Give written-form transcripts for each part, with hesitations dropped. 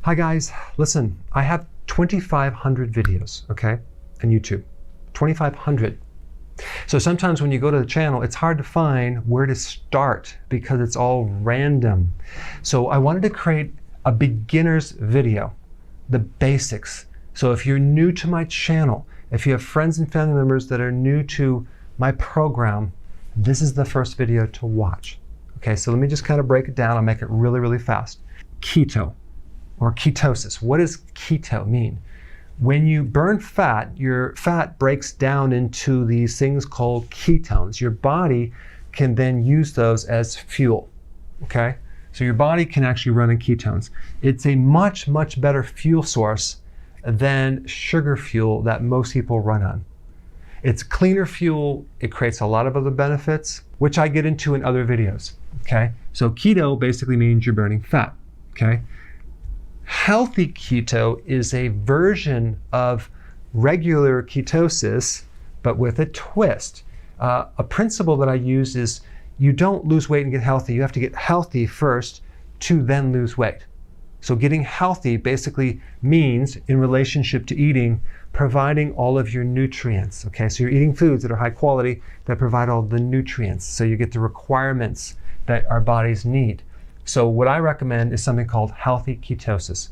Hi guys, listen, I have 2,500 videos, okay, on YouTube, 2,500. So sometimes when you go to the channel, it's hard to find where to start because it's all random. So I wanted to create a beginner's video, the basics. So if you're new to my channel, if you have friends and family members that are new to my program, this is the first video to watch. Okay, so let me just kind of break it down. I'll make it really, really fast. Keto or ketosis. What does keto mean? When you burn fat, your fat breaks down into these things called ketones. Your body can then use those as fuel, okay? So your body can actually run on ketones. It's a much, much better fuel source than sugar fuel that most people run on. It's cleaner fuel. It creates a lot of other benefits, which I get into in other videos, okay? So keto basically means you're burning fat, okay? Healthy keto is a version of regular ketosis, but with a twist. A principle that I use is you don't lose weight and get healthy. You have to get healthy first to then lose weight. So getting healthy basically means, in relationship to eating, providing all of your nutrients. Okay, so you're eating foods that are high quality that provide all the nutrients. So you get the requirements that our bodies need. So what I recommend is something called healthy ketosis.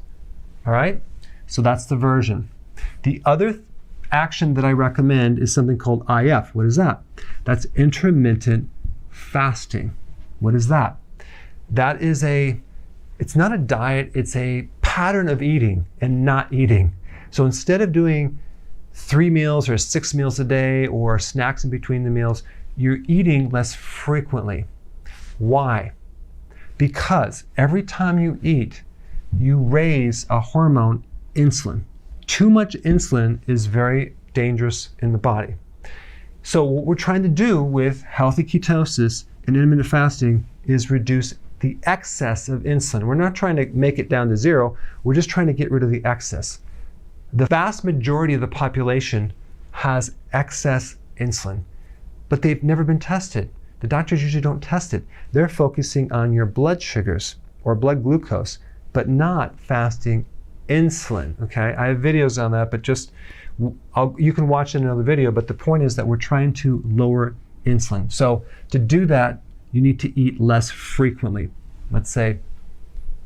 All right, so that's the version. The other action that I recommend is something called IF. What is that? That's intermittent fasting. What is that? That is it's not a diet, it's a pattern of eating and not eating. So instead of doing 3 meals or 6 meals a day or snacks in between the meals, you're eating less frequently. Why? Because every time you eat, you raise a hormone, insulin. Too much insulin is very dangerous in the body. So what we're trying to do with healthy ketosis and intermittent fasting is reduce the excess of insulin. We're not trying to make it down to zero. We're just trying to get rid of the excess. The vast majority of the population has excess insulin, but they've never been tested. The doctors usually don't test it. They're focusing on your blood sugars or blood glucose, but not fasting insulin, okay? I have videos on that, but you can watch it in another video, but the point is that we're trying to lower insulin. So to do that, you need to eat less frequently. Let's say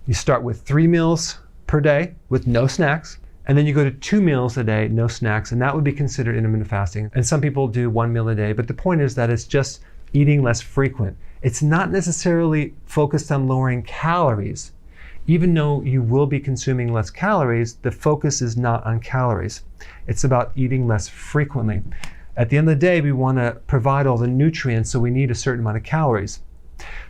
you start with 3 meals per day with no snacks, and then you go to 2 meals a day, no snacks, and that would be considered intermittent fasting. And some people do 1 meal a day, but the point is that it's just eating less frequent. It's not necessarily focused on lowering calories. Even though you will be consuming less calories, the focus is not on calories. It's about eating less frequently. At the end of the day, we want to provide all the nutrients, so we need a certain amount of calories.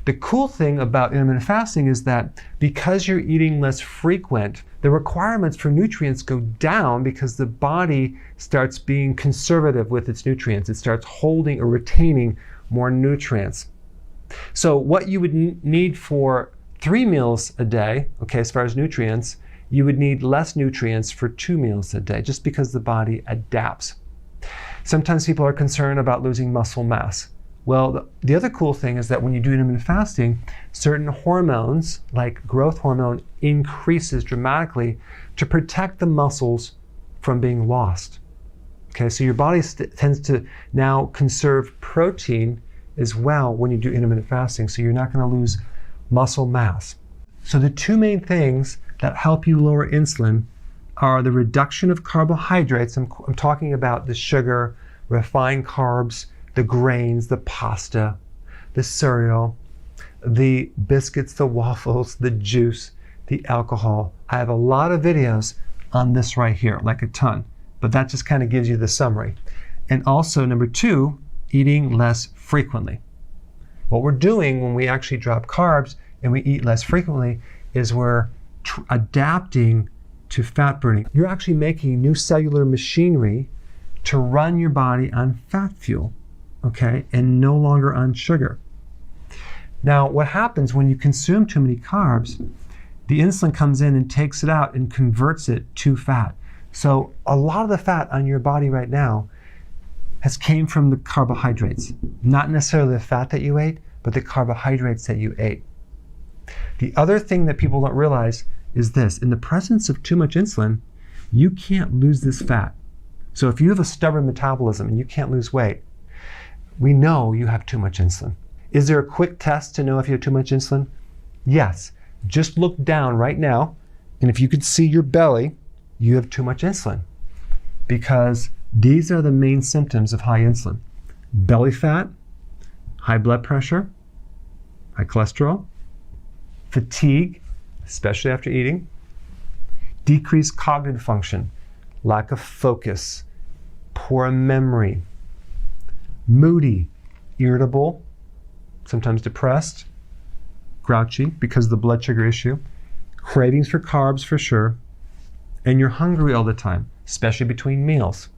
The cool thing about intermittent fasting is that because you're eating less frequent, the requirements for nutrients go down because the body starts being conservative with its nutrients. It starts holding or retaining more nutrients. So what you would need for 3 meals a day, okay, as far as nutrients, you would need less nutrients for 2 meals a day, just because the body adapts. Sometimes people are concerned about losing muscle mass. Well, the other cool thing is that when you do intermittent fasting, certain hormones, like growth hormone, increases dramatically to protect the muscles from being lost. Okay, so your body tends to now conserve protein as well when you do intermittent fasting, so you're not going to lose muscle mass. So the 2 main things that help you lower insulin are the reduction of carbohydrates. I'm talking about the sugar, refined carbs, the grains, the pasta, the cereal, the biscuits, the waffles, the juice, the alcohol. I have a lot of videos on this right here, like a ton, but that just kind of gives you the summary. And also, number 2, eating less frequently. What we're doing when we actually drop carbs and we eat less frequently is we're adapting to fat burning. You're actually making new cellular machinery to run your body on fat fuel, okay, and no longer on sugar. Now, what happens when you consume too many carbs, the insulin comes in and takes it out and converts it to fat. So a lot of the fat on your body right now has came from the carbohydrates, not necessarily the fat that you ate, but the carbohydrates that you ate. The other thing that people don't realize is this. In the presence of too much insulin, you can't lose this fat. So if you have a stubborn metabolism and you can't lose weight, we know you have too much insulin. Is there a quick test to know if you have too much insulin? Yes. Just look down right now, and if you could see your belly, you have too much insulin. Because these are the main symptoms of high insulin. Belly fat, high blood pressure, high cholesterol, fatigue, especially after eating, decreased cognitive function, lack of focus, poor memory, moody, irritable, sometimes depressed, grouchy because of the blood sugar issue, cravings for carbs for sure, and you're hungry all the time, especially between meals.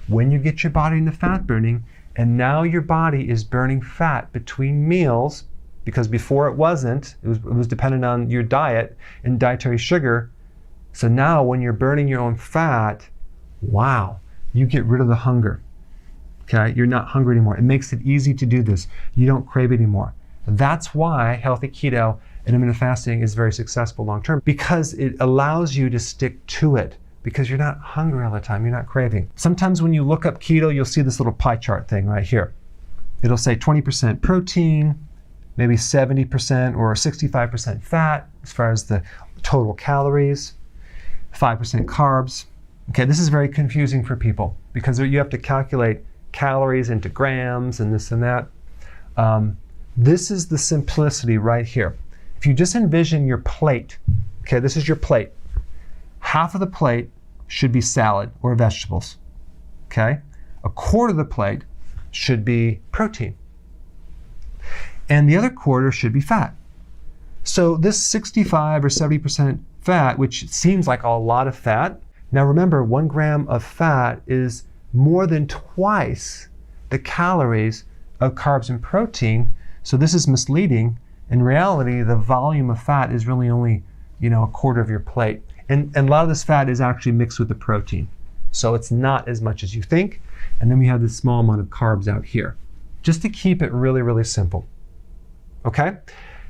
When you get your body into fat burning, and now your body is burning fat between meals, because before it wasn't, it was dependent on your diet and dietary sugar. So now when you're burning your own fat, wow, you get rid of the hunger. Okay, you're not hungry anymore. It makes it easy to do this. You don't crave anymore. That's why healthy keto and intermittent fasting is very successful long term, because it allows you to stick to it, because you're not hungry all the time, you're not craving. Sometimes when you look up keto, you'll see this little pie chart thing right here. It'll say 20% protein, maybe 70% or 65% fat as far as the total calories, 5% carbs. Okay, this is very confusing for people because you have to calculate calories into grams and this and that. This is the simplicity right here. If you just envision your plate, okay, this is your plate. Half of the plate should be salad or vegetables, okay? A quarter of the plate should be protein. And the other quarter should be fat. So this 65 or 70% fat, which seems like a lot of fat, now remember 1 gram of fat is more than twice the calories of carbs and protein. So this is misleading. In reality, the volume of fat is really only, a quarter of your plate. And a lot of this fat is actually mixed with the protein. So it's not as much as you think. And then we have this small amount of carbs out here, just to keep it really, really simple. Okay?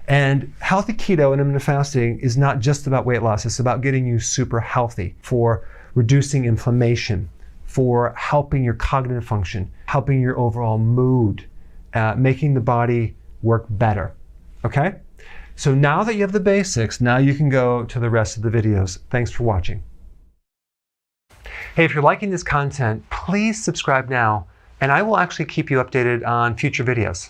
And healthy keto and intermittent fasting is not just about weight loss. It's about getting you super healthy, for reducing inflammation, for helping your cognitive function, helping your overall mood, making the body work better. Okay? So now that you have the basics, now you can go to the rest of the videos. Thanks for watching. Hey, if you're liking this content, please subscribe now, and I will actually keep you updated on future videos.